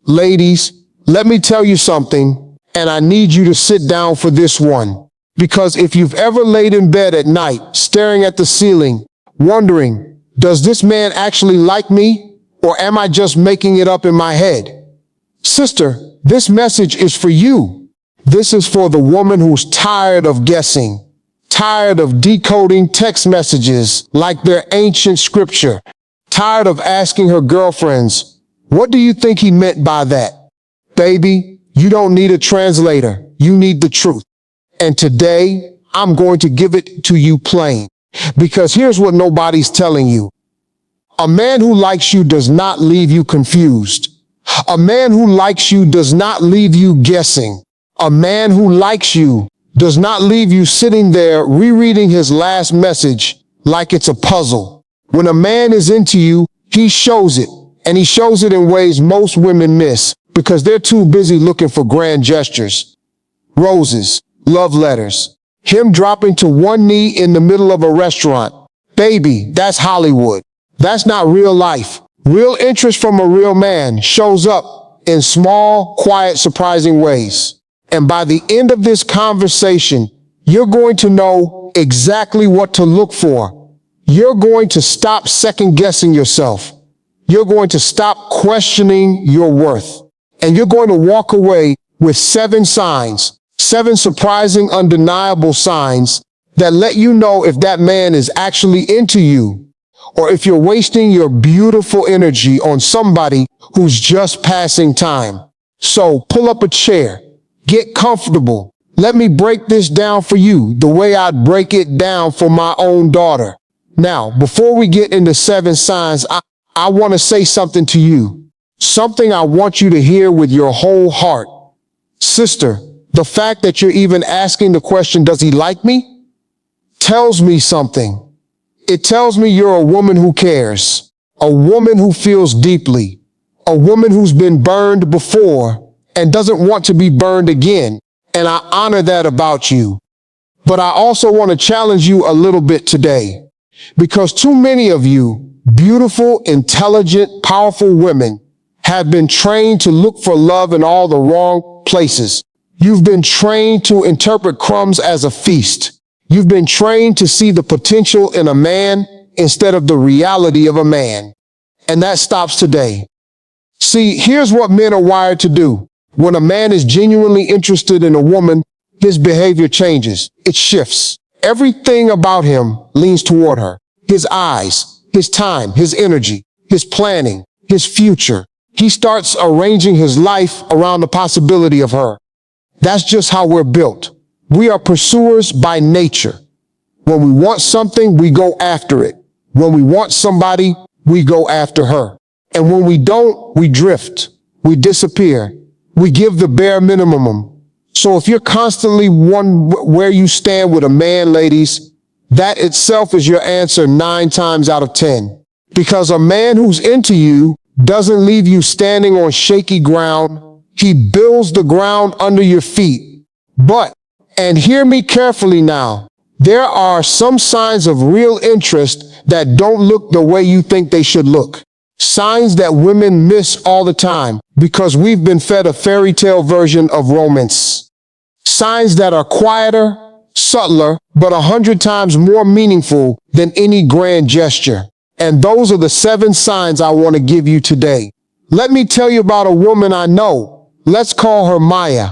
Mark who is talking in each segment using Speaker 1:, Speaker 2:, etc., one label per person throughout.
Speaker 1: Ladies, let me tell you something, and I need you to sit down for this one. Because if you've ever laid in bed at night, staring at the ceiling, wondering, does this man actually like me, or am I just making it up in my head? Sister, this message is for you. This is for the woman who's tired of guessing, tired of decoding text messages like they're ancient scripture, tired of asking her girlfriends, what do you think he meant by that? Baby, you don't need a translator. You need the truth. And today, I'm going to give it to you plain. Because here's what nobody's telling you. A man who likes you does not leave you confused. A man who likes you does not leave you guessing. A man who likes you does not leave you sitting there rereading his last message like it's a puzzle. When a man is into you, he shows it, and he shows it in ways most women miss because they're too busy looking for grand gestures. Roses, love letters, him dropping to one knee in the middle of a restaurant. Baby, that's Hollywood. That's not real life. Real interest from a real man shows up in small, quiet, surprising ways. And by the end of this conversation, you're going to know exactly what to look for. You're going to stop second-guessing yourself. You're going to stop questioning your worth. And you're going to walk away with 7 signs, 7 surprising, undeniable signs that let you know if that man is actually into you, or if you're wasting your beautiful energy on somebody who's just passing time. So pull up a chair, get comfortable. Let me break this down for you the way I'd break it down for my own daughter. Now, before we get into 7 signs, I want to say something to you. Something I want you to hear with your whole heart. Sister, the fact that you're even asking the question, does he like me? Tells me something. It tells me you're a woman who cares, a woman who feels deeply, a woman who's been burned before and doesn't want to be burned again. And I honor that about you. But I also want to challenge you a little bit today, because too many of you, beautiful, intelligent, powerful women, have been trained to look for love in all the wrong places. You've been trained to interpret crumbs as a feast. You've been trained to see the potential in a man instead of the reality of a man. And that stops today. See, here's what men are wired to do. When a man is genuinely interested in a woman, his behavior changes. It shifts. Everything about him leans toward her. His eyes, his time, his energy, his planning, his future. He starts arranging his life around the possibility of her. That's just how we're built. We are pursuers by nature. When we want something, we go after it. When we want somebody, we go after her. And when we don't, we drift. We disappear. We give the bare minimum. So if you're constantly wondering where you stand with a man, ladies, that itself is your answer 9 times out of 10. Because a man who's into you doesn't leave you standing on shaky ground. He builds the ground under your feet. But, and hear me carefully now, there are some signs of real interest that don't look the way you think they should look. Signs that women miss all the time because we've been fed a fairy tale version of romance. Signs that are quieter, subtler, but 100 times more meaningful than any grand gesture. And those are the 7 signs I want to give you today. Let me tell you about a woman I know. Let's call her Maya.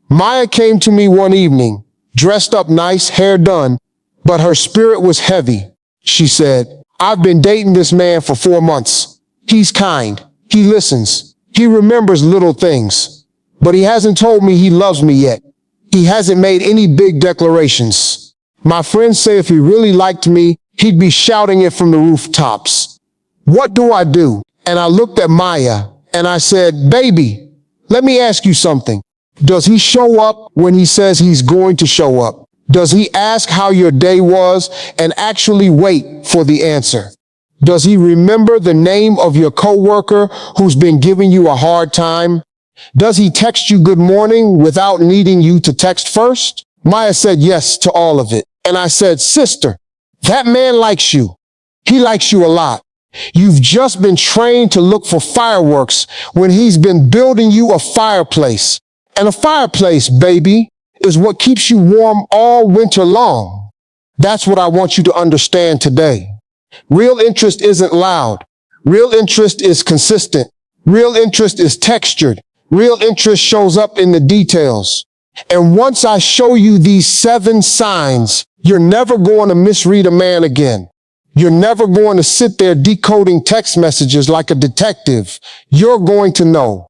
Speaker 1: Maya came to me one evening, dressed up nice, hair done, but her spirit was heavy. She said, I've been dating this man for 4 months. He's kind. He listens. He remembers little things. But he hasn't told me he loves me yet. He hasn't made any big declarations. My friends say if he really liked me, he'd be shouting it from the rooftops. What do I do? And I looked at Maya and I said, baby, let me ask you something. Does he show up when he says he's going to show up? Does he ask how your day was and actually wait for the answer? Does he remember the name of your coworker who's been giving you a hard time? Does he text you good morning without needing you to text first? Maya said yes to all of it. And I said, sister, that man likes you. He likes you a lot. You've just been trained to look for fireworks when he's been building you a fireplace. And a fireplace, baby, is what keeps you warm all winter long. That's what I want you to understand today. Real interest isn't loud. Real interest is consistent. Real interest is textured. Real interest shows up in the details. And once I show you these 7 signs, you're never going to misread a man again. You're never going to sit there decoding text messages like a detective. You're going to know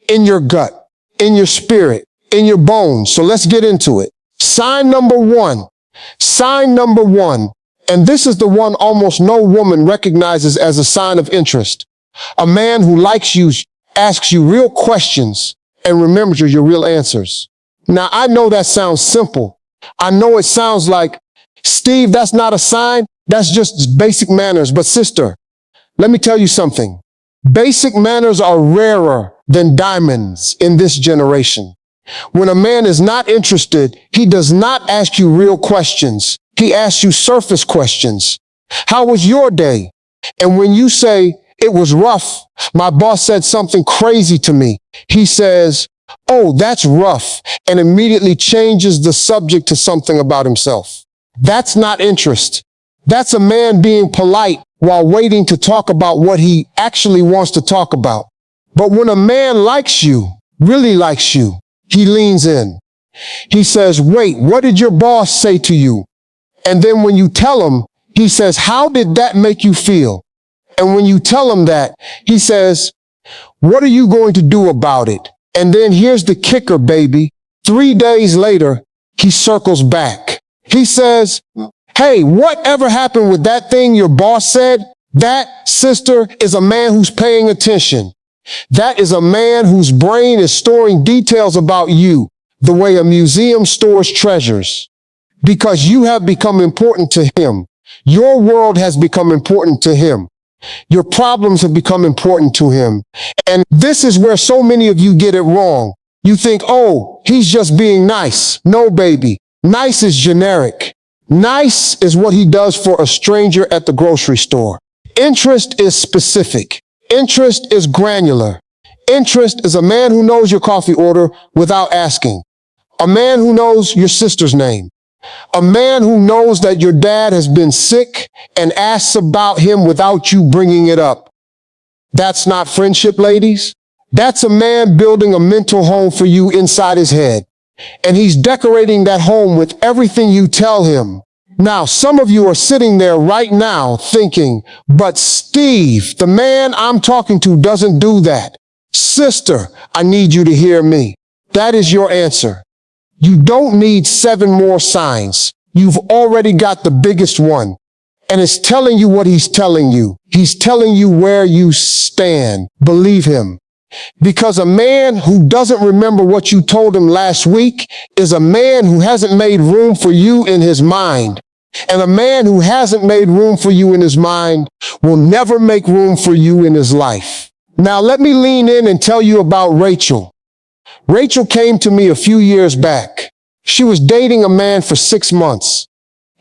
Speaker 1: in your gut, in your spirit, in your bones. So let's get into it. Sign number 1. Sign number 1. And this is the one almost no woman recognizes as a sign of interest. A man who likes you, asks you real questions, and remembers your real answers. Now, I know that sounds simple. I know it sounds like, Steve, that's not a sign. That's just basic manners. But sister, let me tell you something. Basic manners are rarer than diamonds in this generation. When a man is not interested, he does not ask you real questions. He asks you surface questions. How was your day? And when you say, it was rough, my boss said something crazy to me, he says, oh, that's rough, and immediately changes the subject to something about himself. That's not interest. That's a man being polite while waiting to talk about what he actually wants to talk about. But when a man likes you, really likes you, he leans in. He says, wait, what did your boss say to you? And then when you tell him, he says, how did that make you feel? And when you tell him that, he says, what are you going to do about it? And then here's the kicker, baby. 3 days later, he circles back. He says, hey, whatever happened with that thing your boss said? That, sister, is a man who's paying attention. That is a man whose brain is storing details about you, the way a museum stores treasures. Because you have become important to him. Your world has become important to him. Your problems have become important to him. And this is where so many of you get it wrong. You think, oh, he's just being nice. No, baby. Nice is generic. Nice is what he does for a stranger at the grocery store. Interest is specific. Interest is granular. Interest is a man who knows your coffee order without asking. A man who knows your sister's name. A man who knows that your dad has been sick and asks about him without you bringing it up. That's not friendship, ladies. That's a man building a mental home for you inside his head. And he's decorating that home with everything you tell him. Now, some of you are sitting there right now thinking, but Steve, the man I'm talking to doesn't do that. Sister, I need you to hear me. That is your answer. You don't need 7 more signs. You've already got the biggest one. And it's telling you what he's telling you. He's telling you where you stand. Believe him. Because a man who doesn't remember what you told him last week is a man who hasn't made room for you in his mind. And a man who hasn't made room for you in his mind will never make room for you in his life. Now let me lean in and tell you about Rachel. Rachel came to me a few years back. She was dating a man for 6 months.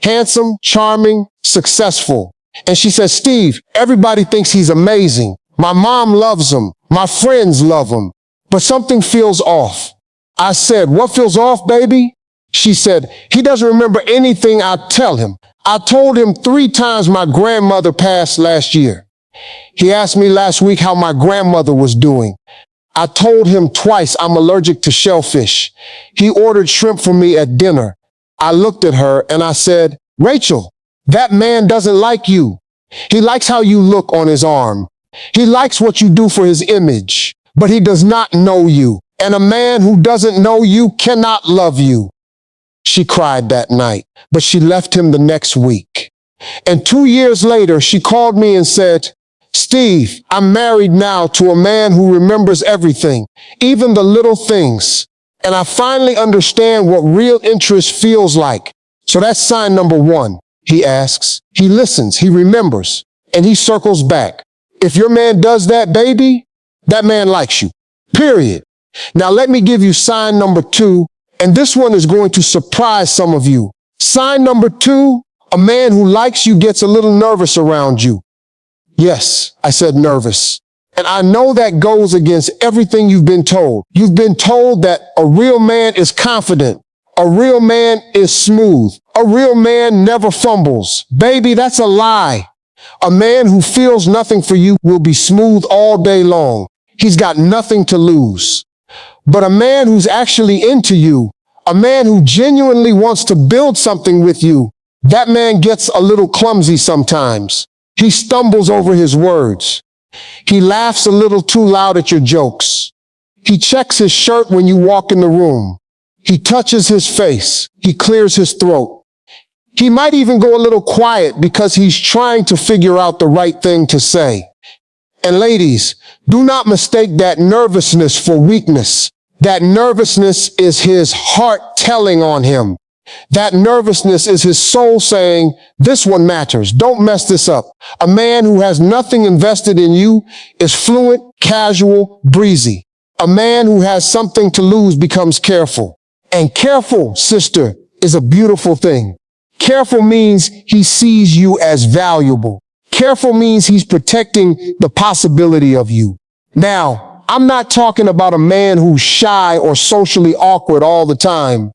Speaker 1: Handsome, charming, successful. And she said, Steve, everybody thinks he's amazing. My mom loves him. My friends love him. But something feels off. I said, what feels off, baby? She said, he doesn't remember anything I tell him. I told him 3 times my grandmother passed last year. He asked me last week how my grandmother was doing. I told him twice I'm allergic to shellfish. He ordered shrimp for me at dinner. I looked at her and I said, Rachel, that man doesn't like you. He likes how you look on his arm. He likes what you do for his image, but he does not know you. And a man who doesn't know you cannot love you. She cried that night, but she left him the next week. And 2 years later, she called me and said, Steve, I'm married now to a man who remembers everything, even the little things. And I finally understand what real interest feels like. So that's sign number 1. He asks, he listens, he remembers, and he circles back. If your man does that, baby, that man likes you. Period. Now let me give you sign number 2, and this one is going to surprise some of you. Sign number 2, a man who likes you gets a little nervous around you. Yes, I said nervous. And I know that goes against everything you've been told. You've been told that a real man is confident. A real man is smooth. A real man never fumbles. Baby, that's a lie. A man who feels nothing for you will be smooth all day long. He's got nothing to lose. But a man who's actually into you, a man who genuinely wants to build something with you, that man gets a little clumsy sometimes. He stumbles over his words. He laughs a little too loud at your jokes. He checks his shirt when you walk in the room. He touches his face. He clears his throat. He might even go a little quiet because he's trying to figure out the right thing to say. And ladies, do not mistake that nervousness for weakness. That nervousness is his heart telling on him. That nervousness is his soul saying, this one matters. Don't mess this up. A man who has nothing invested in you is fluent, casual, breezy. A man who has something to lose becomes careful. And careful, sister, is a beautiful thing. Careful means he sees you as valuable. Careful means he's protecting the possibility of you. Now, I'm not talking about a man who's shy or socially awkward all the time.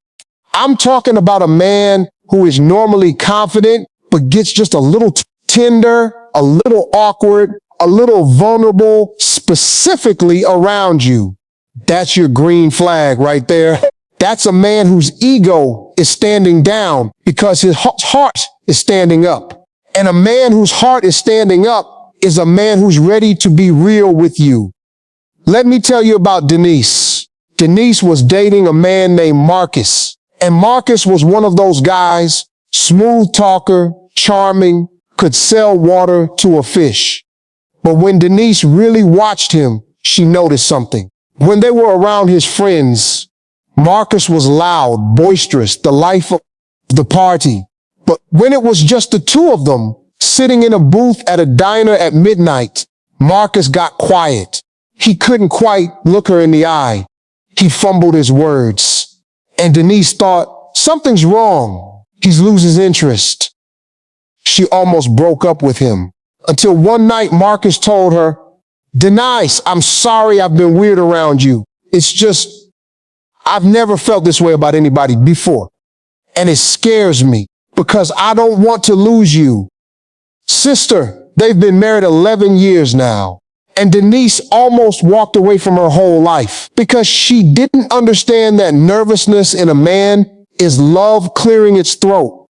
Speaker 1: I'm talking about a man who is normally confident, but gets just a little tender, a little awkward, a little vulnerable, specifically around you. That's your green flag right there. That's a man whose ego is standing down because his heart is standing up. And a man whose heart is standing up is a man who's ready to be real with you. Let me tell you about Denise. Denise was dating a man named Marcus. And Marcus was one of those guys, smooth talker, charming, could sell water to a fish. But when Denise really watched him, she noticed something. When they were around his friends, Marcus was loud, boisterous, the life of the party. But when it was just the two of them, sitting in a booth at a diner at midnight, Marcus got quiet. He couldn't quite look her in the eye. He fumbled his words. And Denise thought, something's wrong. He's losing interest. She almost broke up with him. Until one night, Marcus told her, Denise, I'm sorry I've been weird around you. It's just, I've never felt this way about anybody before. And it scares me because I don't want to lose you. Sister, they've been married 11 years now. And Denise almost walked away from her whole life because she didn't understand that nervousness in a man is love clearing its throat.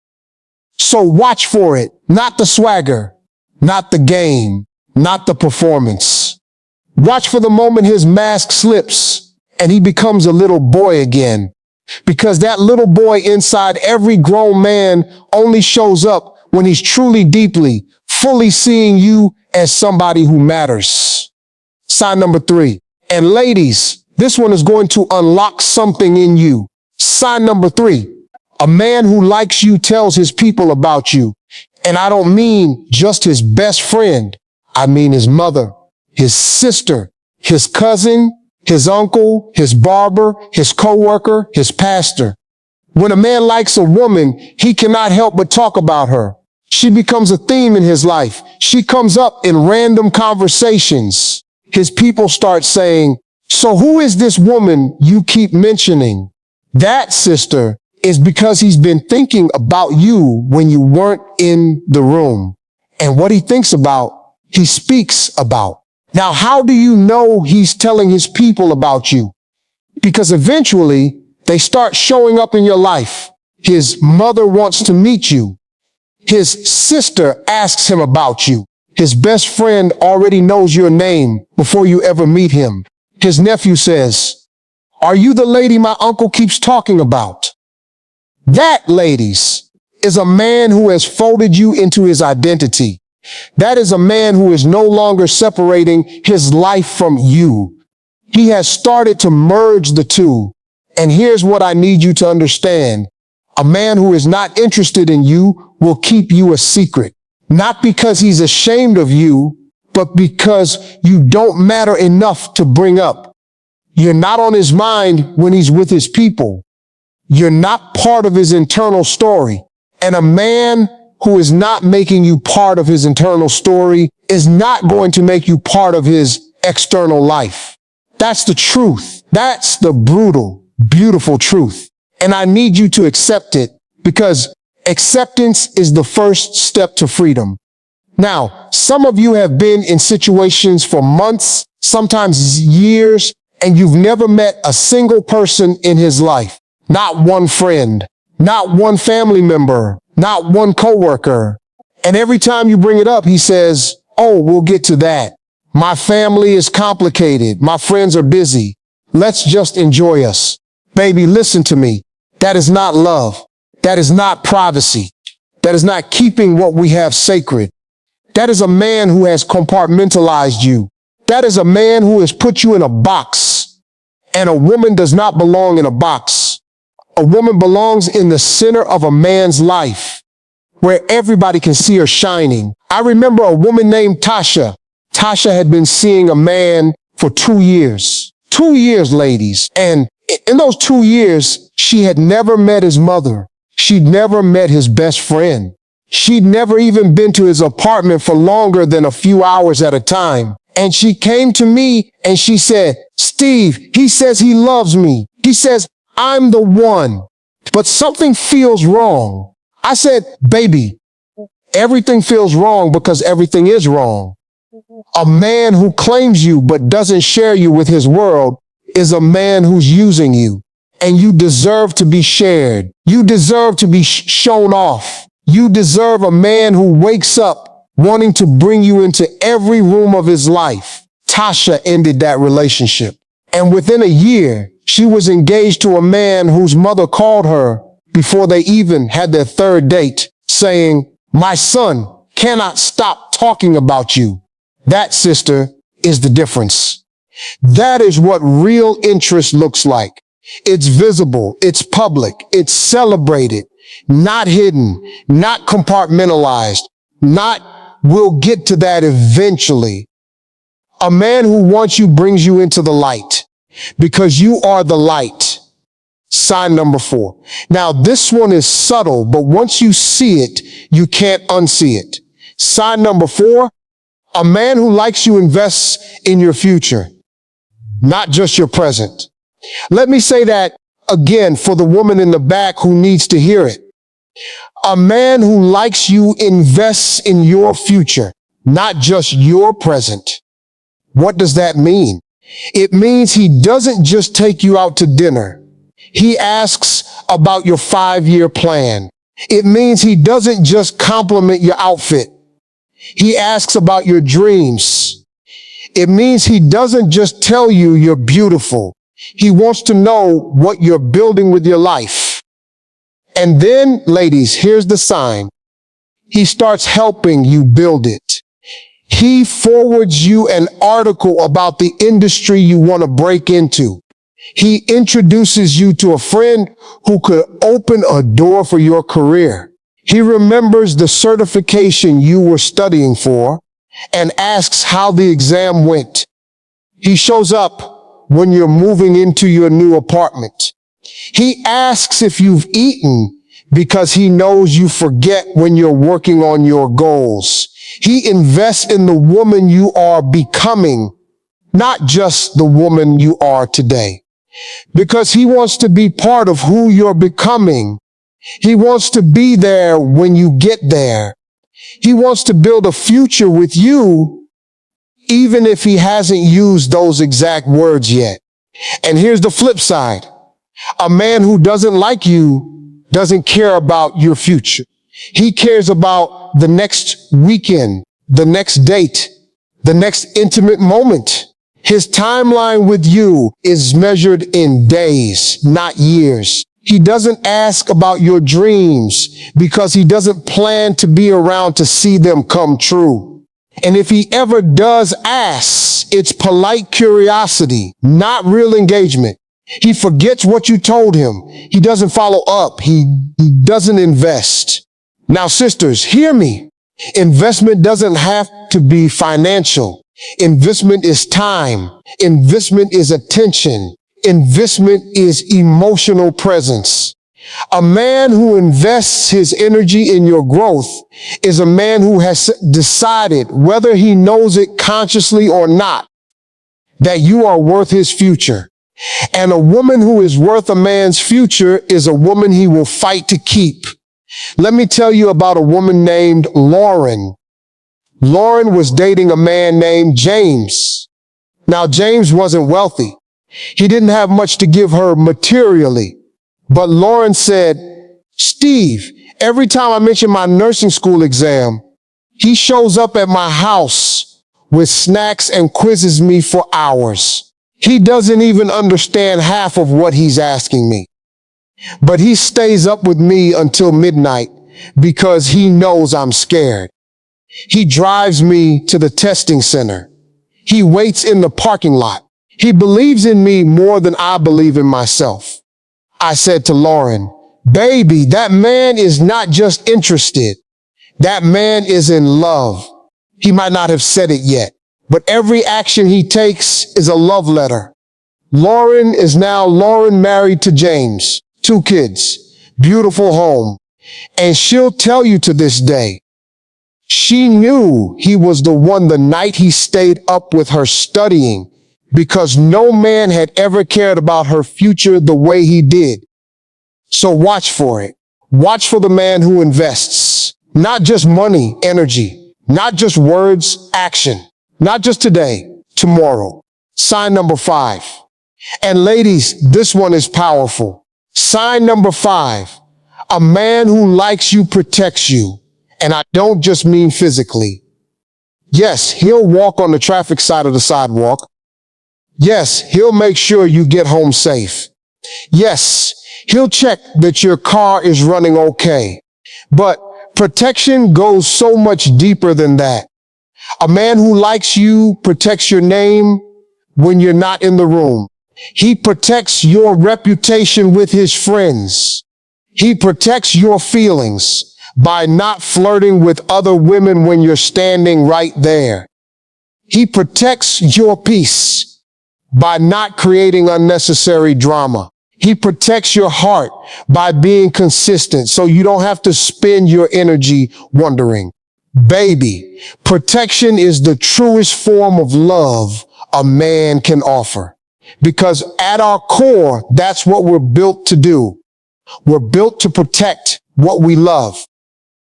Speaker 1: So watch for it, not the swagger, not the game, not the performance. Watch for the moment his mask slips and he becomes a little boy again. Because that little boy inside every grown man only shows up when he's truly deeply, fully seeing you as somebody who matters. Sign number 3. And ladies, this one is going to unlock something in you. Sign number 3. A man who likes you tells his people about you. And I don't mean just his best friend. I mean his mother, his sister, his cousin, his uncle, his barber, his coworker, his pastor. When a man likes a woman, he cannot help but talk about her. She becomes a theme in his life. She comes up in random conversations. His people start saying, so who is this woman you keep mentioning? That, sister, is because he's been thinking about you when you weren't in the room. And what he thinks about, he speaks about. Now, how do you know he's telling his people about you? Because eventually they start showing up in your life. His mother wants to meet you. His sister asks him about you. His best friend already knows your name before you ever meet him. His nephew says, are you the lady my uncle keeps talking about? That, ladies, is a man who has folded you into his identity. That is a man who is no longer separating his life from you. He has started to merge the two. And here's what I need you to understand. A man who is not interested in you will keep you a secret. Not because he's ashamed of you, but because you don't matter enough to bring up. You're not on his mind when he's with his people. You're not part of his internal story. And a man who is not making you part of his internal story is not going to make you part of his external life. That's the truth. That's the brutal, beautiful truth. And I need you to accept it, because acceptance is the first step to freedom. Now, some of you have been in situations for months, sometimes years, and you've never met a single person in his life. Not one friend, not one family member, not one coworker. And every time you bring it up, he says, "Oh, we'll get to that. My family is complicated. My friends are busy. Let's just enjoy us." Baby, listen to me. That is not love. That is not privacy. That is not keeping what we have sacred. That is a man who has compartmentalized you. That is a man who has put you in a box. And a woman does not belong in a box. A woman belongs in the center of a man's life, where everybody can see her shining. I remember a woman named Tasha. Tasha had been seeing a man for 2 years. 2 years, ladies. And in those 2 years, she had never met his mother. She'd never met his best friend. She'd never even been to his apartment for longer than a few hours at a time. And she came to me and she said, "Steve, he says he loves me. He says I'm the one, but something feels wrong." I said, "Baby, everything feels wrong because everything is wrong. A man who claims you but doesn't share you with his world is a man who's using you. And you deserve to be shared. You deserve to be shown off. You deserve a man who wakes up wanting to bring you into every room of his life." Tasha ended that relationship. And within a year, she was engaged to a man whose mother called her before they even had their third date, saying, "My son cannot stop talking about you." That, sister, is the difference. That is what real interest looks like. It's visible, it's public, it's celebrated, not hidden, not compartmentalized, not "we'll get to that eventually." A man who wants you brings you into the light, because you are the light. Sign number 4. Now, this one is subtle, but once you see it, you can't unsee it. Sign number 4, a man who likes you invests in your future, not just your present. Let me say that again for the woman in the back who needs to hear it. A man who likes you invests in your future, not just your present. What does that mean? It means he doesn't just take you out to dinner. He asks about your 5-year plan. It means he doesn't just compliment your outfit. He asks about your dreams. It means he doesn't just tell you you're beautiful. He wants to know what you're building with your life. And then, ladies, here's the sign. He starts helping you build it. He forwards you an article about the industry you want to break into. He introduces you to a friend who could open a door for your career. He remembers the certification you were studying for and asks how the exam went. He shows up when you're moving into your new apartment. He asks if you've eaten because he knows you forget when you're working on your goals. He invests in the woman you are becoming, not just the woman you are today, because he wants to be part of who you're becoming. He wants to be there when you get there. He wants to build a future with you, even if he hasn't used those exact words yet. And here's the flip side. A man who doesn't like you doesn't care about your future. He cares about the next weekend, the next date, the next intimate moment. His timeline with you is measured in days, not years. He doesn't ask about your dreams because he doesn't plan to be around to see them come true. And if he ever does ask, it's polite curiosity, not real engagement. He forgets what you told him. He doesn't follow up. He doesn't invest. Now, sisters, hear me. Investment doesn't have to be financial. Investment is time. Investment is attention. Investment is emotional presence. A man who invests his energy in your growth is a man who has decided, whether he knows it consciously or not, that you are worth his future. And a woman who is worth a man's future is a woman he will fight to keep. Let me tell you about a woman named Lauren. Lauren was dating a man named James. Now, James wasn't wealthy. He didn't have much to give her materially. But Lauren said, Steve, every time I mention my nursing school exam, he shows up at my house with snacks and quizzes me for hours. He doesn't even understand half of what he's asking me. But he stays up with me until midnight because he knows I'm scared. He drives me to the testing center. He waits in the parking lot. He believes in me more than I believe in myself. I said to Lauren, baby, that man is not just interested. That man is in love. He might not have said it yet, but every action he takes is a love letter. Lauren is now married to James, 2 kids, beautiful home. And she'll tell you to this day, she knew he was the one the night he stayed up with her studying, because no man had ever cared about her future the way he did. So watch for it. Watch for the man who invests. Not just money, energy. Not just words, action. Not just today, tomorrow. Sign number 5. And ladies, this one is powerful. Sign number 5. A man who likes you protects you. And I don't just mean physically. Yes, he'll walk on the traffic side of the sidewalk. Yes, he'll make sure you get home safe. Yes, he'll check that your car is running okay. But protection goes so much deeper than that. A man who likes you protects your name when you're not in the room. He protects your reputation with his friends. He protects your feelings by not flirting with other women when you're standing right there. He protects your peace by not creating unnecessary drama. He protects your heart by being consistent so you don't have to spend your energy wondering. Baby, protection is the truest form of love a man can offer. Because at our core, that's what we're built to do. We're built to protect what we love.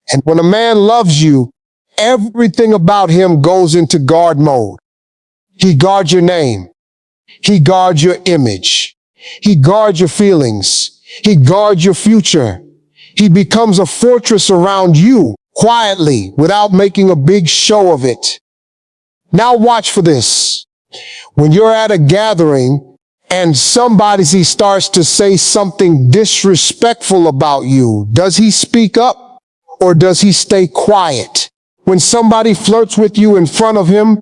Speaker 1: And when a man loves you, everything about him goes into guard mode. He guards your name. He guards your image. He guards your feelings. He guards your future. He becomes a fortress around you quietly without making a big show of it. Now watch for this. When you're at a gathering and somebody starts to say something disrespectful about you, does he speak up? Or does he stay quiet? When somebody flirts with you in front of him,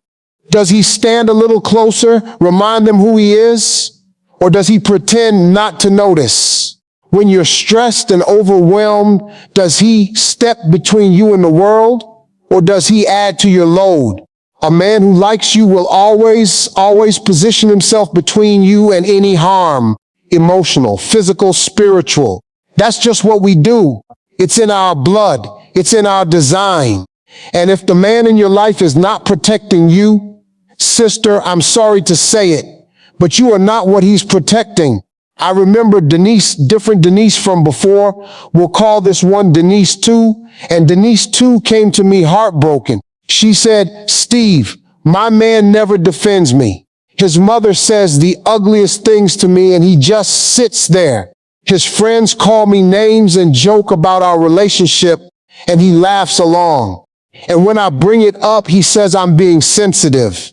Speaker 1: does he stand a little closer, remind them who he is? Or does he pretend not to notice? When you're stressed and overwhelmed, does he step between you and the world? Or does he add to your load? A man who likes you will always position himself between you and any harm, emotional, physical, spiritual. That's just what we do. It's in our blood. It's in our design. And if the man in your life is not protecting you, sister, I'm sorry to say it, but you are not what he's protecting. I remember different Denise from before. We'll call this one Denise 2. And Denise 2 came to me heartbroken. She said, Steve, my man never defends me. His mother says the ugliest things to me and he just sits there. His friends call me names and joke about our relationship, and he laughs along. And when I bring it up, he says I'm being sensitive.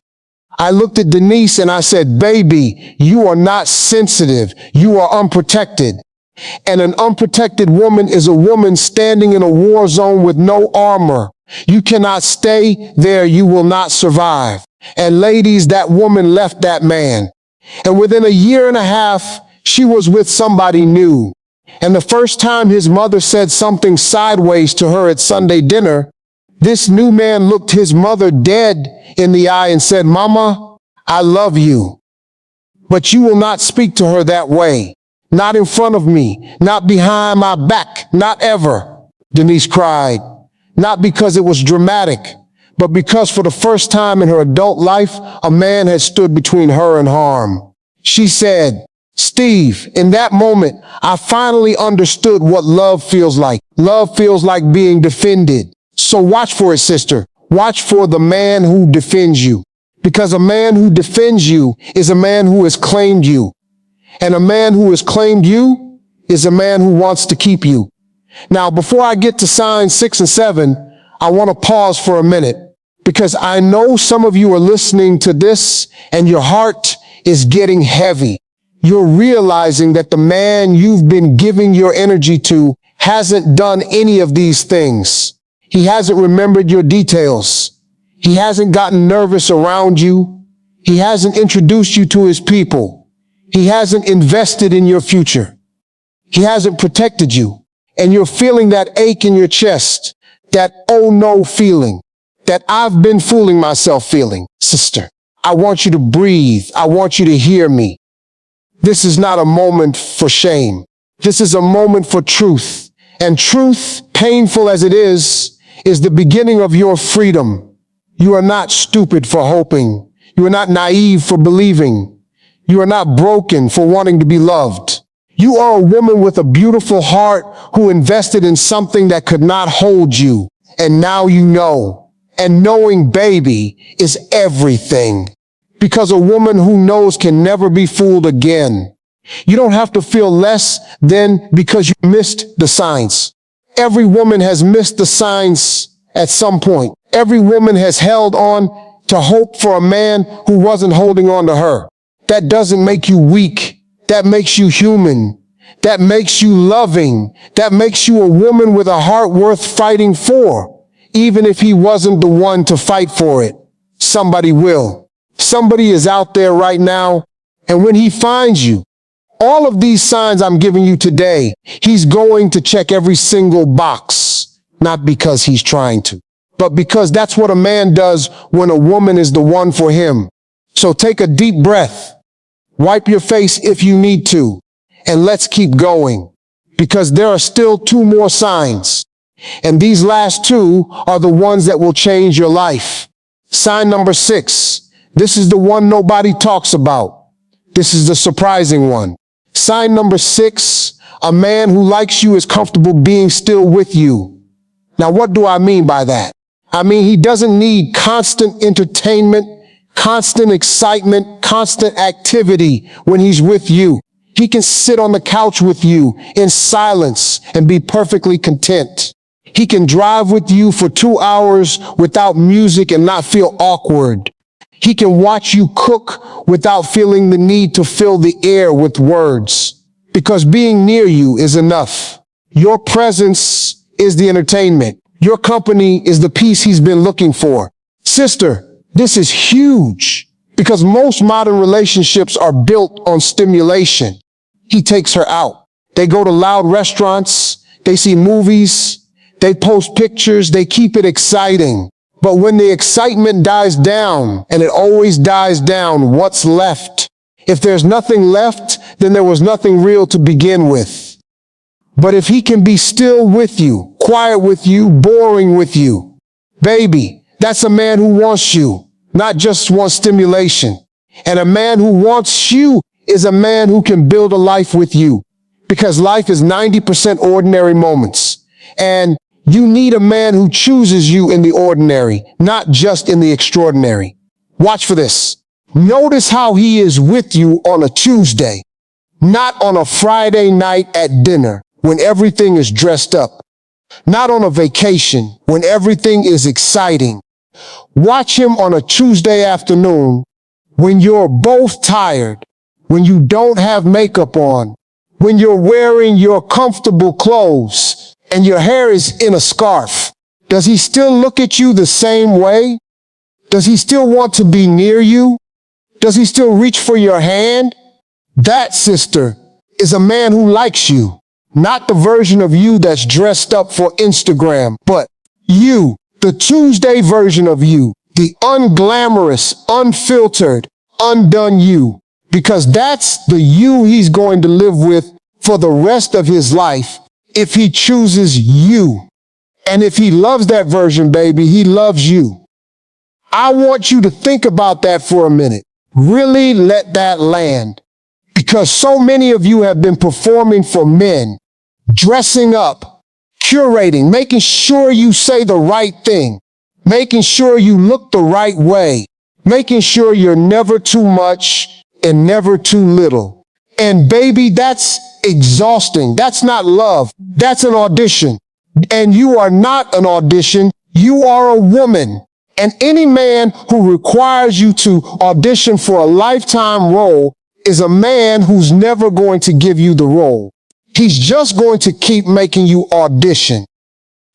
Speaker 1: I looked at Denise and I said, baby, you are not sensitive. You are unprotected. And an unprotected woman is a woman standing in a war zone with no armor. You cannot stay there. You will not survive. And ladies, that woman left that man. And within a year and a half, she was with somebody new. And the first time his mother said something sideways to her at Sunday dinner, this new man looked his mother dead in the eye and said, Mama, I love you. But you will not speak to her that way. Not in front of me, not behind my back, not ever. Denise cried, not because it was dramatic, but because for the first time in her adult life, a man had stood between her and harm. She said, Steve, in that moment, I finally understood what love feels like. Love feels like being defended. So watch for it, sister. Watch for the man who defends you. Because a man who defends you is a man who has claimed you. And a man who has claimed you is a man who wants to keep you. Now, before I get to signs 6 and 7, I want to pause for a minute because I know some of you are listening to this and your heart is getting heavy. You're realizing that the man you've been giving your energy to hasn't done any of these things. He hasn't remembered your details. He hasn't gotten nervous around you. He hasn't introduced you to his people. He hasn't invested in your future. He hasn't protected you. And you're feeling that ache in your chest, that oh no feeling, that I've been fooling myself feeling. Sister, I want you to breathe. I want you to hear me. This is not a moment for shame. This is a moment for truth. And truth, painful as it is the beginning of your freedom. You are not stupid for hoping. You are not naive for believing. You are not broken for wanting to be loved. You are a woman with a beautiful heart who invested in something that could not hold you. And now you know. And knowing, baby, is everything. Because a woman who knows can never be fooled again. You don't have to feel less than because you missed the signs. Every woman has missed the signs at some point. Every woman has held on to hope for a man who wasn't holding on to her. That doesn't make you weak. That makes you human. That makes you loving. That makes you a woman with a heart worth fighting for. Even if he wasn't the one to fight for it, somebody will. Somebody is out there right now, and when he finds you, all of these signs I'm giving you today, he's going to check every single box, not because he's trying to, but because that's what a man does when a woman is the one for him. So take a deep breath, wipe your face if you need to, and let's keep going, because there are still 2 more signs. And these last 2 are the ones that will change your life. Sign number 6. This is the one nobody talks about. This is the surprising one. Sign number 6, a man who likes you is comfortable being still with you. Now, what do I mean by that? I mean, he doesn't need constant entertainment, constant excitement, constant activity when he's with you. He can sit on the couch with you in silence and be perfectly content. He can drive with you for 2 hours without music and not feel awkward. He can watch you cook without feeling the need to fill the air with words, because being near you is enough. Your presence is the entertainment. Your company is the peace he's been looking for. Sister, this is huge, because most modern relationships are built on stimulation. He takes her out. They go to loud restaurants. They see movies. They post pictures. They keep it exciting. But when the excitement dies down, and it always dies down, what's left? If there's nothing left, then there was nothing real to begin with. But if he can be still with you, quiet with you, boring with you, baby, that's a man who wants you, not just wants stimulation. And a man who wants you is a man who can build a life with you. Because life is 90% ordinary moments. And you need a man who chooses you in the ordinary, not just in the extraordinary. Watch for this. Notice how he is with you on a Tuesday, not on a Friday night at dinner when everything is dressed up, not on a vacation when everything is exciting. Watch him on a Tuesday afternoon when you're both tired, when you don't have makeup on, when you're wearing your comfortable clothes, and your hair is in a scarf. Does he still look at you the same way? Does he still want to be near you? Does he still reach for your hand? That, sister, is a man who likes you. Not the version of you that's dressed up for Instagram, but you, the Tuesday version of you, the unglamorous, unfiltered, undone you. Because that's the you he's going to live with for the rest of his life if he chooses you. And if he loves that version, baby, he loves you. I want you to think about that for a minute. Really let that land. Because so many of you have been performing for men, dressing up, curating, making sure you say the right thing, making sure you look the right way, making sure you're never too much and never too little. And baby, that's exhausting. That's not love. That's an audition. And you are not an audition. You are a woman. And any man who requires you to audition for a lifetime role is a man who's never going to give you the role. He's just going to keep making you audition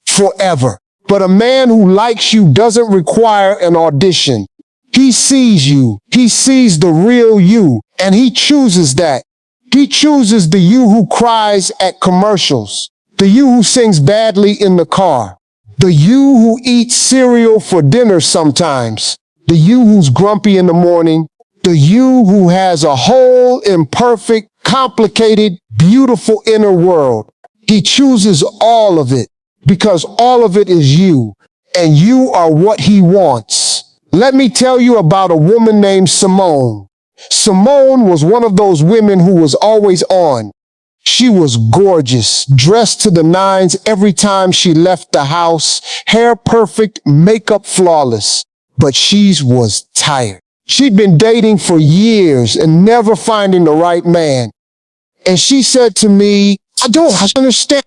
Speaker 1: forever. But a man who likes you doesn't require an audition. He sees you. He sees the real you, and he chooses that. He chooses the you who cries at commercials, the you who sings badly in the car, the you who eats cereal for dinner sometimes, the you who's grumpy in the morning, the you who has a whole, imperfect, complicated, beautiful inner world. He chooses all of it because all of it is you, and you are what he wants. Let me tell you about a woman named Simone. Simone was one of those women who was always on. She was gorgeous, dressed to the nines every time she left the house, hair perfect, makeup flawless. But she was tired. She'd been dating for years and never finding the right man. And she said to me, I don't understand.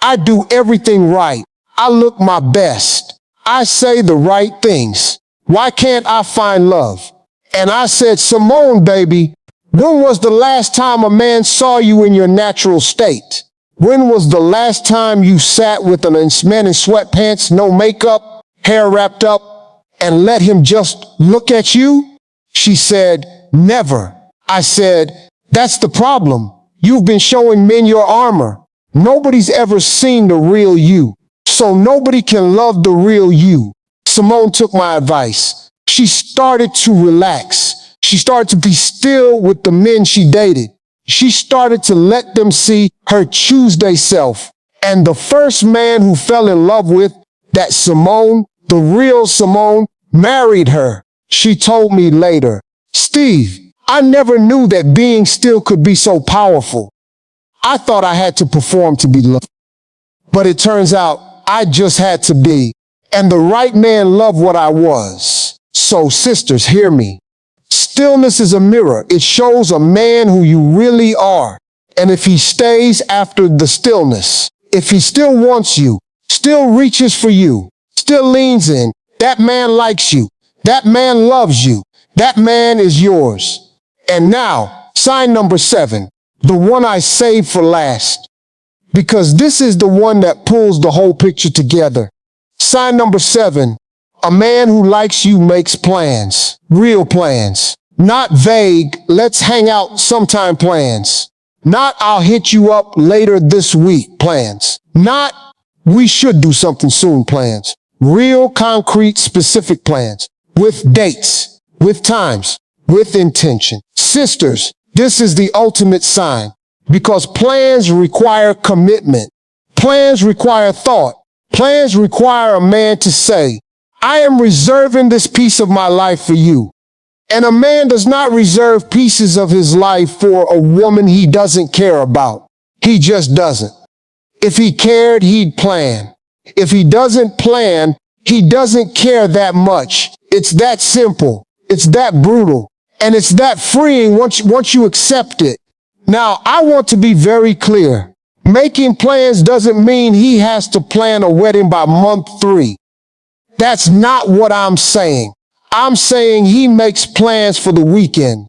Speaker 1: I do everything right. I look my best. I say the right things. Why can't I find love? And I said, Simone, baby, when was the last time a man saw you in your natural state? When was the last time you sat with a man in sweatpants, no makeup, hair wrapped up, and let him just look at you? She said, never. I said, that's the problem. You've been showing men your armor. Nobody's ever seen the real you, so nobody can love the real you. Simone took my advice. She started to relax. She started to be still with the men she dated. She started to let them see her Tuesday self. And the first man who fell in love with that Simone, the real Simone, married her. She told me later, Steve, I never knew that being still could be so powerful. I thought I had to perform to be loved. But it turns out I just had to be. And the right man loved what I was. So sisters, hear me. Stillness is a mirror. It shows a man who you really are. And if he stays after the stillness, if he still wants you, still reaches for you, still leans in, that man likes you. That man loves you. That man is yours. And now, sign number 7, the one I saved for last. Because this is the one that pulls the whole picture together. Sign number 7, a man who likes you makes plans, real plans. Not vague, let's hang out sometime plans. Not I'll hit you up later this week plans. Not we should do something soon plans. Real, concrete, specific plans. With dates, with times, with intention. Sisters, this is the ultimate sign. Because plans require commitment. Plans require thought. Plans require a man to say, I am reserving this piece of my life for you. And a man does not reserve pieces of his life for a woman he doesn't care about. He just doesn't. If he cared, he'd plan. If he doesn't plan, he doesn't care that much. It's that simple. It's that brutal. And it's that freeing once you accept it. Now, I want to be very clear. Making plans doesn't mean he has to plan a wedding by month 3. That's not what I'm saying. I'm saying he makes plans for the weekend.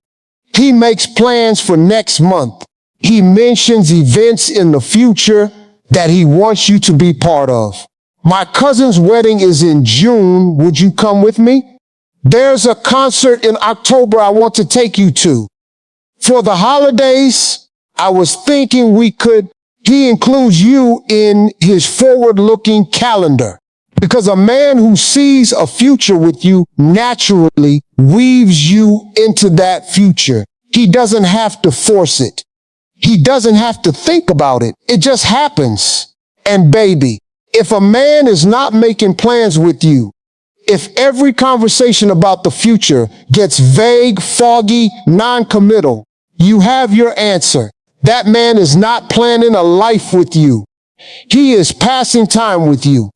Speaker 1: He makes plans for next month. He mentions events in the future that he wants you to be part of. My cousin's wedding is in June. Would you come with me? There's a concert in October I want to take you to. For the holidays, I was thinking he includes you in his forward-looking calendar. Because a man who sees a future with you naturally weaves you into that future. He doesn't have to force it. He doesn't have to think about it. It just happens. And baby, if a man is not making plans with you, if every conversation about the future gets vague, foggy, non-committal, you have your answer. That man is not planning a life with you. He is passing time with you.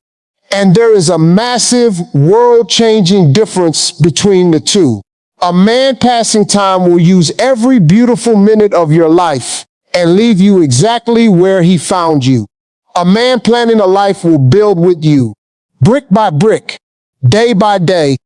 Speaker 1: And there is a massive, world-changing difference between the two. A man passing time will use every beautiful minute of your life and leave you exactly where he found you. A man planning a life will build with you, brick by brick, day by day,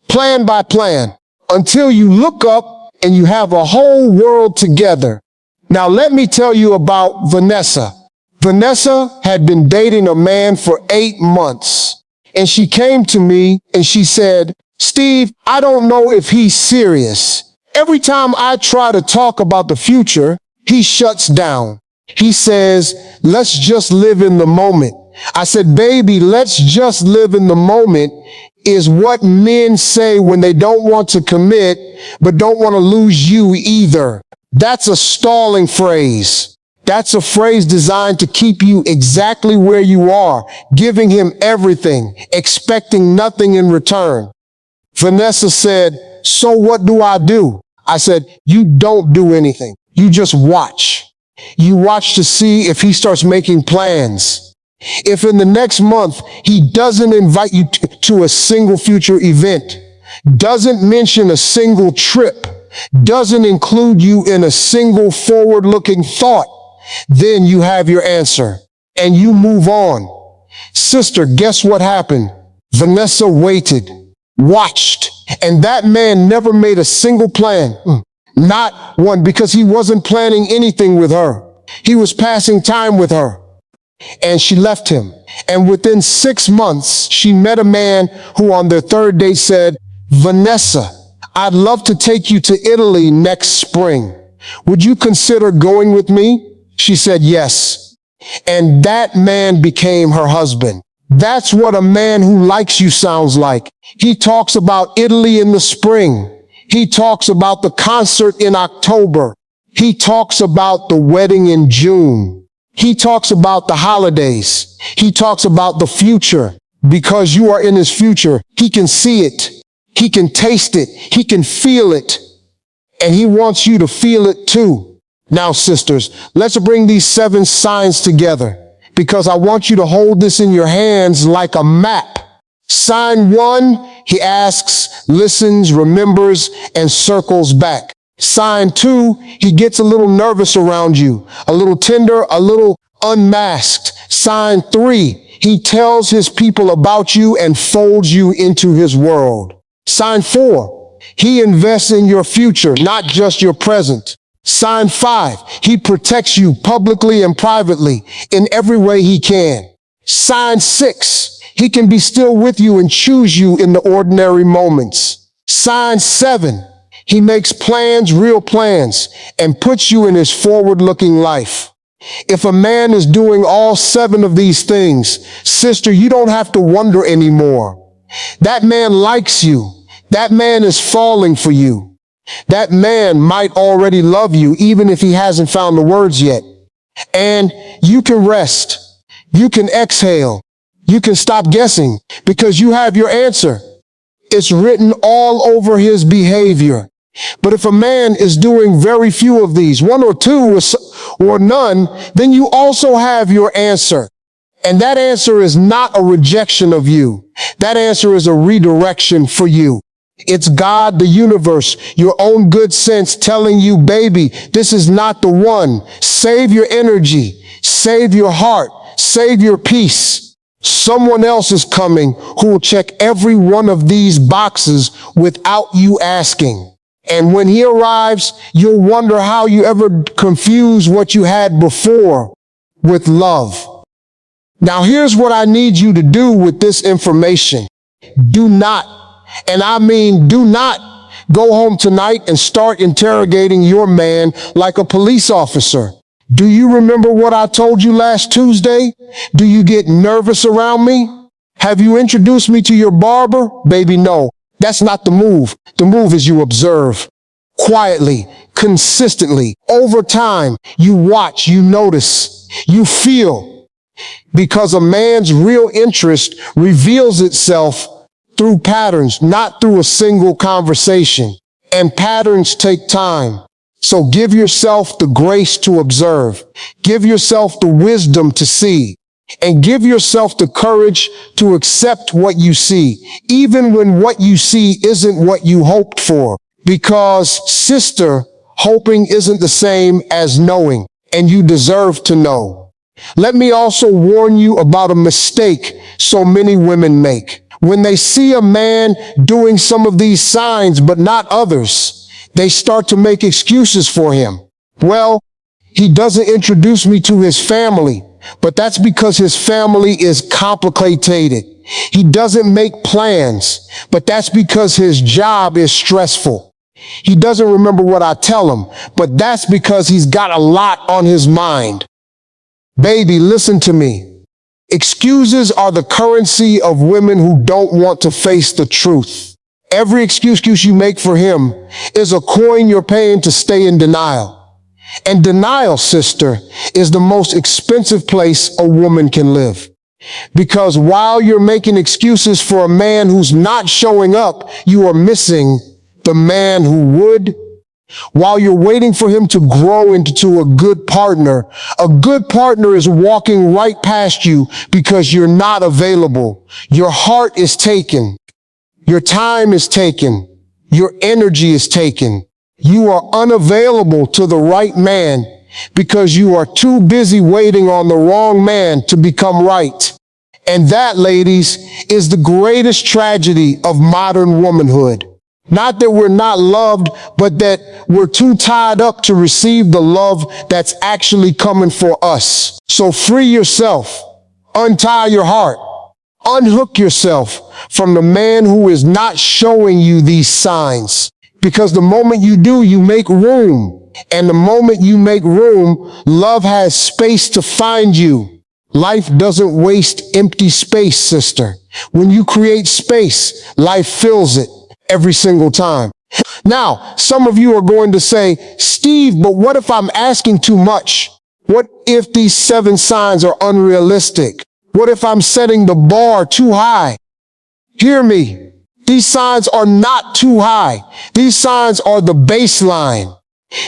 Speaker 1: plan by plan, until you look up and you have a whole world together. Now let me tell you about Vanessa. Vanessa had been dating a man for 8 months, and she came to me and she said, "Steve, I don't know if he's serious. Every time I try to talk about the future, he shuts down. He says, let's just live in the moment." I said, "Baby, let's just live in the moment is what men say when they don't want to commit, but don't want to lose you either. That's a stalling phrase. That's a phrase designed to keep you exactly where you are, giving him everything, expecting nothing in return." Vanessa said, "So what do I do?" I said, "You don't do anything. You just watch. You watch to see if he starts making plans. If in the next month he doesn't invite you to a single future event, doesn't mention a single trip, doesn't include you in a single forward-looking thought, then you have your answer and you move on." Sister, guess what happened? Vanessa waited, watched, and that man never made a single plan. Not one, because he wasn't planning anything with her. He was passing time with her. And she left him. And within 6 months, she met a man who on their third date said, "Vanessa, I'd love to take you to Italy next spring. Would you consider going with me?" She said yes. And that man became her husband. That's what a man who likes you sounds like. He talks about Italy in the spring. He talks about the concert in October. He talks about the wedding in June. He talks about the holidays. He talks about the future. Because you are in his future, he can see it. He can taste it. He can feel it. And he wants you to feel it too. Now, sisters, let's bring these 7 signs together, because I want you to hold this in your hands like a map. Sign 1, he asks, listens, remembers, and circles back. Sign 2, he gets a little nervous around you, a little tender, a little unmasked. Sign 3, he tells his people about you and folds you into his world. Sign 4, he invests in your future, not just your present. Sign 5, he protects you publicly and privately in every way he can. Sign 6, he can be still with you and choose you in the ordinary moments. Sign 7, he makes plans, real plans, and puts you in his forward-looking life. If a man is doing all 7 of these things, sister, you don't have to wonder anymore. That man likes you. That man is falling for you. That man might already love you, even if he hasn't found the words yet. And you can rest. You can exhale. You can stop guessing, because you have your answer. It's written all over his behavior. But if a man is doing very few of these, 1 or 2 or none, then you also have your answer. And that answer is not a rejection of you. That answer is a redirection for you. It's God, the universe, your own good sense telling you, baby, this is not the one. Save your energy, save your heart, save your peace. Someone else is coming who will check every one of these boxes without you asking. And when he arrives, you'll wonder how you ever confused what you had before with love. Now here's what I need you to do with this information. Do not, and I mean do not, go home tonight and start interrogating your man like a police officer. Do you remember what I told you last Tuesday? Do you get nervous around me? Have you introduced me to your barber? Baby, no. That's not the move. The move is you observe. quietly, consistently. Over time, you watch, you notice, you feel, because a man's real interest reveals itself through patterns, not through a single conversation. And patterns take time. So give yourself the grace to observe. Give yourself the wisdom to see. And give yourself the courage to accept what you see, even when what you see isn't what you hoped for. Because, sister, hoping isn't the same as knowing, and you deserve to know. Let me also warn you about a mistake so many women make. When they see a man doing some of these signs but not others, they start to make excuses for him. Well, he doesn't introduce me to his family, but that's because his family is complicated. He doesn't make plans, but that's because his job is stressful. He doesn't remember what I tell him, but that's because he's got a lot on his mind. Baby, listen to me. Excuses are the currency of women who don't want to face the truth. Every excuse you make for him is a coin you're paying to stay in denial. And denial, sister, is the most expensive place a woman can live. Because while you're making excuses for a man who's not showing up, you are missing the man who would. While you're waiting for him to grow into a good partner is walking right past you because you're not available. Your heart is taken. Your time is taken. Your energy is taken. You are unavailable to the right man because you are too busy waiting on the wrong man to become right. And that, ladies, is the greatest tragedy of modern womanhood. Not that we're not loved, but that we're too tied up to receive the love that's actually coming for us. So free yourself, untie your heart, unhook yourself from the man who is not showing you these signs. Because the moment you do, you make room. And the moment you make room, love has space to find you. Life doesn't waste empty space, sister. When you create space, life fills it every single time. Now, some of you are going to say, Steve, but what if I'm asking too much? What if these 7 signs are unrealistic? What if I'm setting the bar too high? Hear me. These signs are not too high. These signs are the baseline.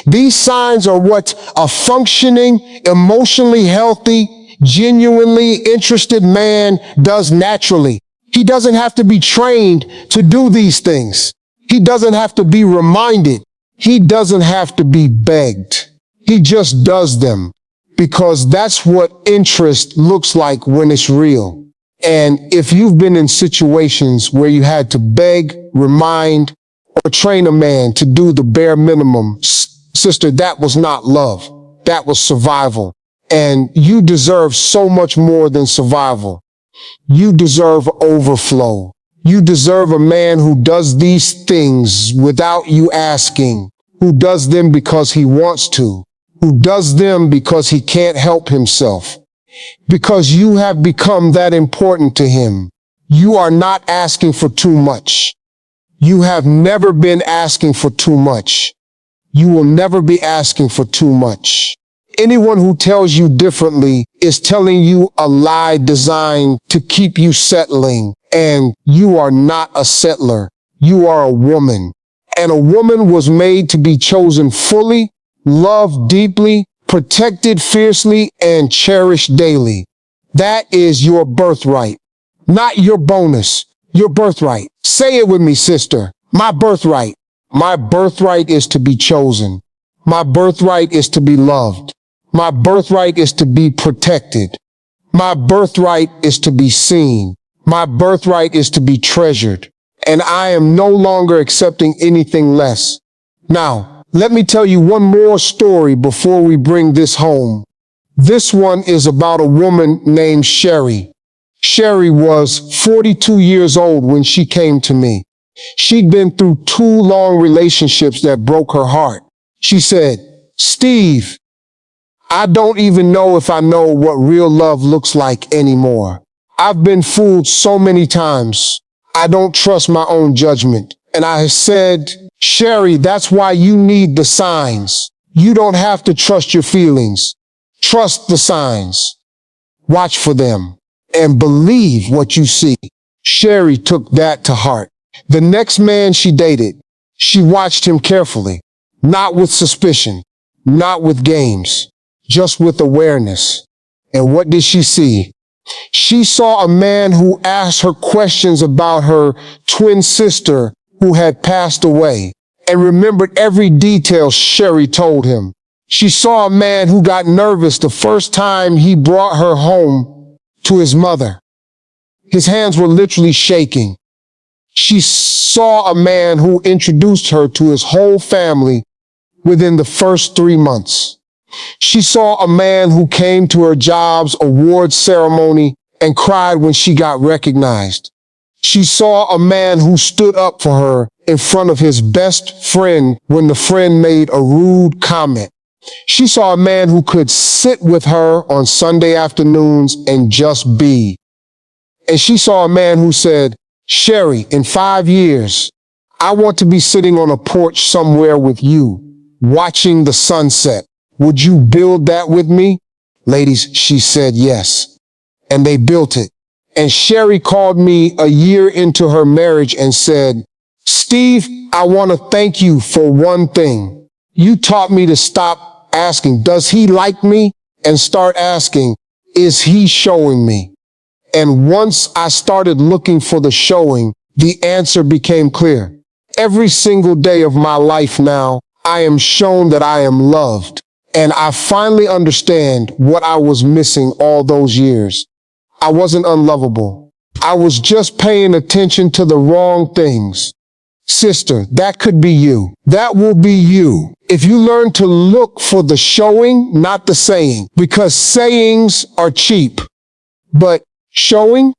Speaker 1: These signs are what a functioning, emotionally healthy, genuinely interested man does naturally. He doesn't have to be trained to do these things. He doesn't have to be reminded. He doesn't have to be begged. He just does them because that's what interest looks like when it's real. And if you've been in situations where you had to beg, remind, or train a man to do the bare minimum, sister, that was not love. That was survival. And you deserve so much more than survival. You deserve overflow. You deserve a man who does these things without you asking, who does them because he wants to, who does them because he can't help himself. Because you have become that important to him. You are not asking for too much. You have never been asking for too much. You will never be asking for too much. Anyone who tells you differently is telling you a lie designed to keep you settling. And you are not a settler. You are a woman. And a woman was made to be chosen fully, loved deeply, protected fiercely, and cherished daily. That is your birthright. Not your bonus. Your birthright. Say it with me, sister. My birthright. My birthright is to be chosen. My birthright is to be loved. My birthright is to be protected. My birthright is to be seen. My birthright is to be treasured. And I am no longer accepting anything less. Now, let me tell you one more story before we bring this home. This one is about a woman named Sherry. Sherry was 42 years old when she came to me. She'd been through 2 long relationships that broke her heart. She said, Steve, I don't even know if I know what real love looks like anymore. I've been fooled so many times. I don't trust my own judgment. And I said, Sherry, that's why you need the signs. You don't have to trust your feelings. Trust the signs. Watch for them and believe what you see. Sherry took that to heart. The next man she dated, she watched him carefully, not with suspicion, not with games, just with awareness. And what did she see? She saw a man who asked her questions about her twin sister who had passed away and remembered every detail Sherry told him. She saw a man who got nervous the first time he brought her home to his mother. His hands were literally shaking. She saw a man who introduced her to his whole family within the first 3 months. She saw a man who came to her job's awards ceremony and cried when she got recognized. She saw a man who stood up for her in front of his best friend when the friend made a rude comment. She saw a man who could sit with her on Sunday afternoons and just be. And she saw a man who said, Sherry, in 5 years, I want to be sitting on a porch somewhere with you, watching the sunset. Would you build that with me? Ladies, she said yes. And they built it. And Sherry called me a year into her marriage and said, Steve, I want to thank you for one thing. You taught me to stop asking, does he like me? And start asking, is he showing me? And once I started looking for the showing, the answer became clear. Every single day of my life now, I am shown that I am loved. And I finally understand what I was missing all those years. I wasn't unlovable. I was just paying attention to the wrong things. Sister, that could be you. That will be you. If you learn to look for the showing, not the saying, because sayings are cheap. But showing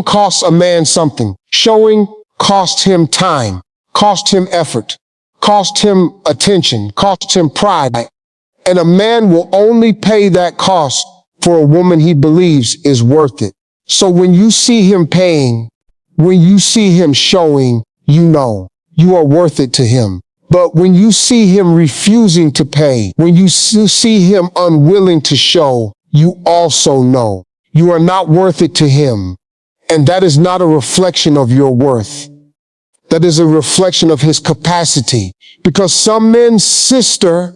Speaker 1: costs a man something. Showing costs him time, costs him effort, costs him attention, costs him pride. And a man will only pay that cost for a woman he believes is worth it. So when you see him paying, when you see him showing, you know you are worth it to him. But when you see him refusing to pay, when you see him unwilling to show, you also know you are not worth it to him. And that is not a reflection of your worth. That is a reflection of his capacity. Because some men, sister,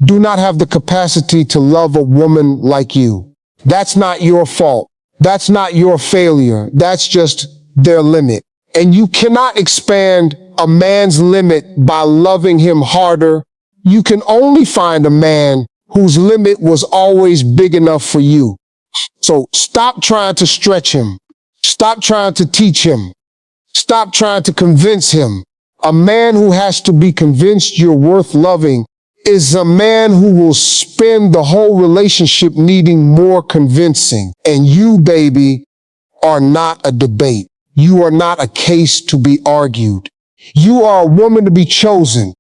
Speaker 1: do not have the capacity to love a woman like you. That's not your fault. That's not your failure. That's just their limit. And you cannot expand a man's limit by loving him harder. You can only find a man whose limit was always big enough for you. So stop trying to stretch him. Stop trying to teach him. Stop trying to convince him. A man who has to be convinced you're worth loving is a man who will spend the whole relationship needing more convincing. And you, baby, are not a debate. You are not a case to be argued. You are a woman to be chosen.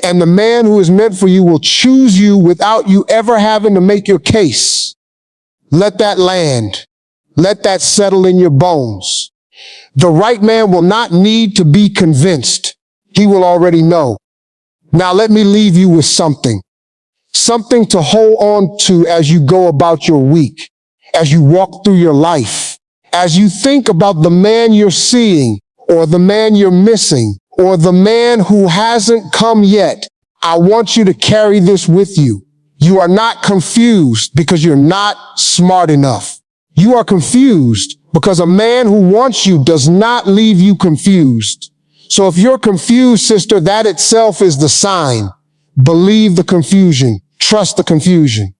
Speaker 1: And the man who is meant for you will choose you without you ever having to make your case. Let that land. Let that settle in your bones. The right man will not need to be convinced. He will already know. Now let me leave you with something. Something to hold on to as you go about your week, as you walk through your life, as you think about the man you're seeing, or the man you're missing, or the man who hasn't come yet. I want you to carry this with you. You are not confused because you're not smart enough. You are confused because a man who wants you does not leave you confused. So if you're confused, sister, that itself is the sign. Believe the confusion. Trust the confusion.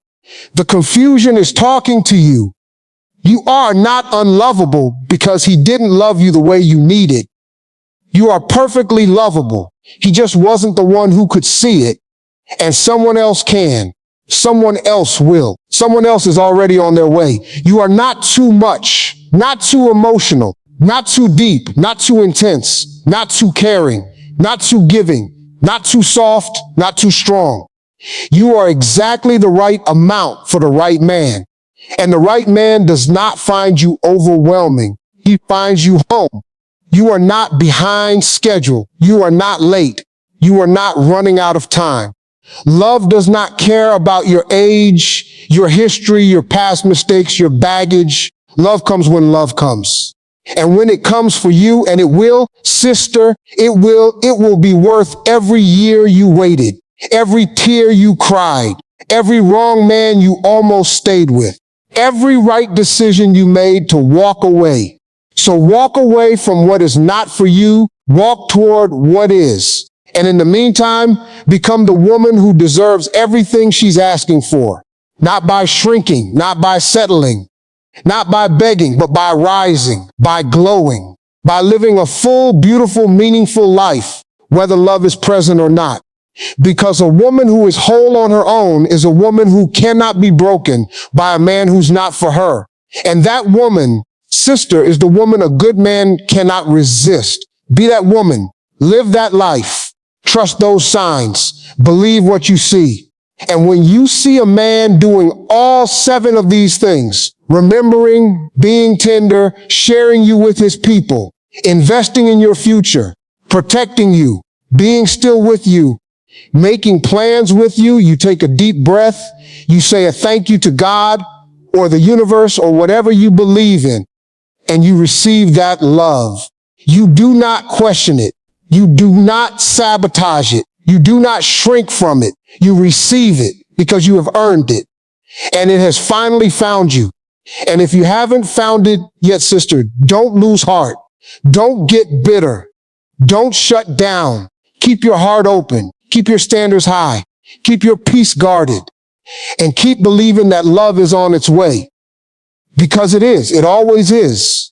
Speaker 1: The confusion is talking to you. You are not unlovable because he didn't love you the way you needed. You are perfectly lovable. He just wasn't the one who could see it. And someone else can. Someone else will. Someone else is already on their way. You are not too much, not too emotional, not too deep, not too intense, not too caring, not too giving, not too soft, not too strong. You are exactly the right amount for the right man. And the right man does not find you overwhelming. He finds you home. You are not behind schedule. You are not late. You are not running out of time. Love does not care about your age, your history, your past mistakes, your baggage. Love comes when love comes. And when it comes for you, and it will, sister, it will be worth every year you waited, every tear you cried, every wrong man you almost stayed with, every right decision you made to walk away. So walk away from what is not for you, walk toward what is. And in the meantime, become the woman who deserves everything she's asking for. Not by shrinking, not by settling, not by begging, but by rising, by glowing, by living a full, beautiful, meaningful life, whether love is present or not. Because a woman who is whole on her own is a woman who cannot be broken by a man who's not for her. And that woman, sister, is the woman a good man cannot resist. Be that woman. Live that life. Trust those signs. Believe what you see. And when you see a man doing all 7 of these things, remembering, being tender, sharing you with his people, investing in your future, protecting you, being still with you, making plans with you, you take a deep breath, you say a thank you to God or the universe or whatever you believe in, and you receive that love. You do not question it. You do not sabotage it. You do not shrink from it. You receive it because you have earned it. And it has finally found you. And if you haven't found it yet, sister, don't lose heart. Don't get bitter. Don't shut down. Keep your heart open. Keep your standards high. Keep your peace guarded. And keep believing that love is on its way. Because it is. It always is.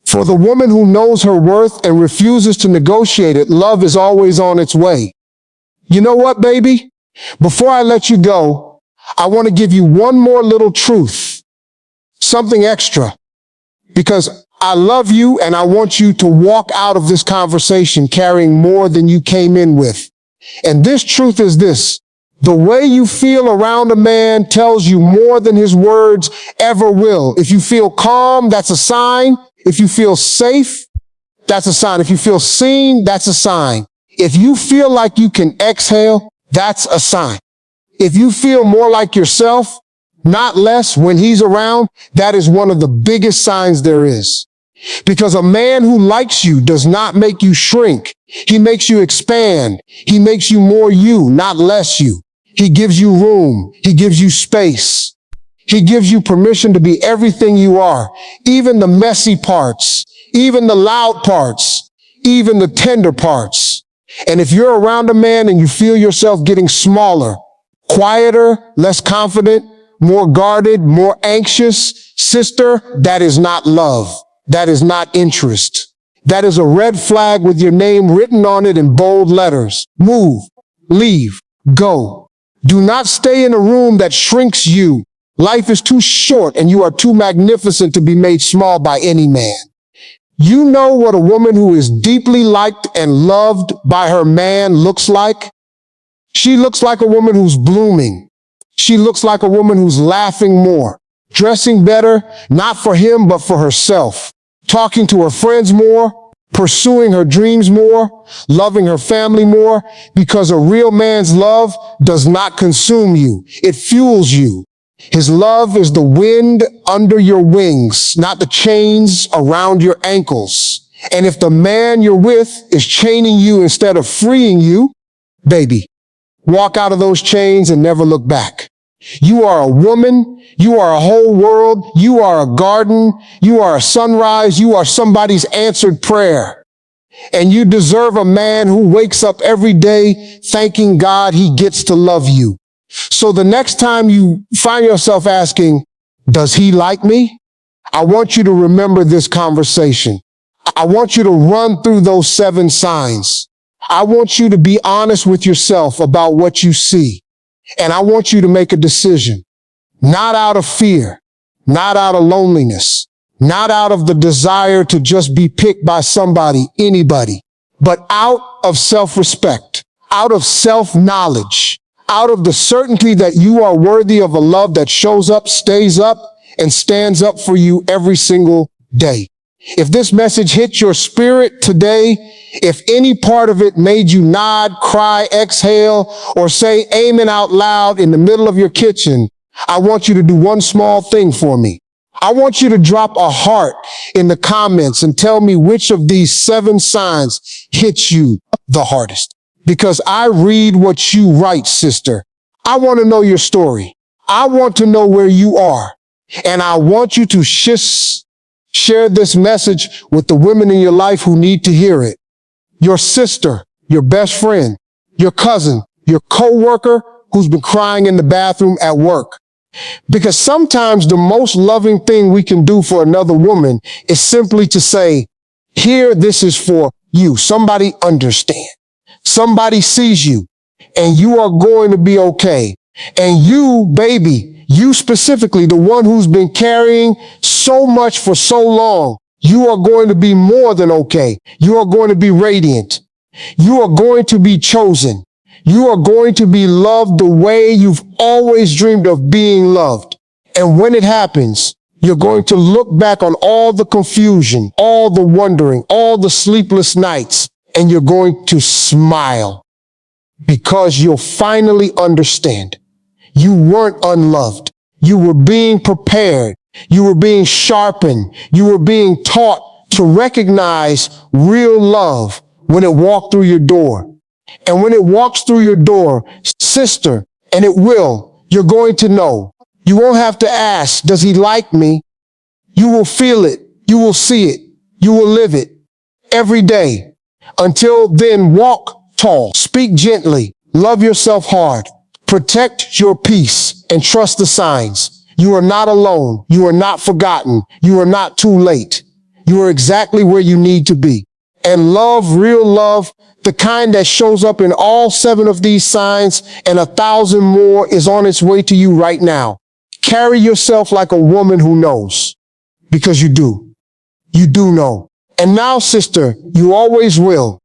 Speaker 1: For the woman who knows her worth and refuses to negotiate it, love is always on its way. You know what, baby? Before I let you go, I want to give you one more little truth. Something extra. Because I love you and I want you to walk out of this conversation carrying more than you came in with. And this truth is this. The way you feel around a man tells you more than his words ever will. If you feel calm, that's a sign. If you feel safe, that's a sign. If you feel seen, that's a sign. If you feel like you can exhale, that's a sign. If you feel more like yourself, not less when he's around, that is one of the biggest signs there is. Because a man who likes you does not make you shrink. He makes you expand. He makes you more you, not less you. He gives you room. He gives you space. He gives you permission to be everything you are, even the messy parts, even the loud parts, even the tender parts. And if you're around a man and you feel yourself getting smaller, quieter, less confident, more guarded, more anxious, sister, that is not love. That is not interest. That is a red flag with your name written on it in bold letters. Move, leave, go. Do not stay in a room that shrinks you. Life is too short and you are too magnificent to be made small by any man. You know what a woman who is deeply liked and loved by her man looks like? She looks like a woman who's blooming. She looks like a woman who's laughing more, dressing better, not for him, but for herself, talking to her friends more, pursuing her dreams more, loving her family more, because a real man's love does not consume you. It fuels you. His love is the wind under your wings, not the chains around your ankles. And if the man you're with is chaining you instead of freeing you, baby, walk out of those chains and never look back. You are a woman. You are a whole world. You are a garden. You are a sunrise. You are somebody's answered prayer. And you deserve a man who wakes up every day thanking God he gets to love you. So the next time you find yourself asking, does he like me? I want you to remember this conversation. I want you to run through those 7 signs. I want you to be honest with yourself about what you see. And I want you to make a decision, not out of fear, not out of loneliness, not out of the desire to just be picked by somebody, anybody, but out of self-respect, out of self-knowledge, out of the certainty that you are worthy of a love that shows up, stays up, and stands up for you every single day. If this message hit your spirit today, if any part of it made you nod, cry, exhale, or say amen out loud in the middle of your kitchen, I want you to do one small thing for me. I want you to drop a heart in the comments and tell me which of these 7 signs hits you the hardest. Because I read what you write, sister. I want to know your story. I want to know where you are. And I want you to share this message with the women in your life who need to hear it. Your sister, your best friend, your cousin, your coworker who's been crying in the bathroom at work. Because sometimes the most loving thing we can do for another woman is simply to say, here, this is for you. Somebody understand. Somebody sees you and you are going to be okay. And you, baby, you specifically, the one who's been carrying so much for so long, you are going to be more than okay. You are going to be radiant. You are going to be chosen. You are going to be loved the way you've always dreamed of being loved. And when it happens, you're going to look back on all the confusion, all the wondering, all the sleepless nights, and you're going to smile because you'll finally understand. You weren't unloved. You were being prepared. You were being sharpened. You were being taught to recognize real love when it walked through your door. And when it walks through your door, sister, and it will, you're going to know. You won't have to ask, does he like me? You will feel it. You will see it. You will live it every day. Until then, walk tall, speak gently, love yourself hard, protect your peace, and trust the signs. You are not alone. You are not forgotten. You are not too late. You are exactly where you need to be. And love, real love, the kind that shows up in all 7 of these signs and 1,000 more is on its way to you right now. Carry yourself like a woman who knows, because you do. You do know. And now, sister, you always will.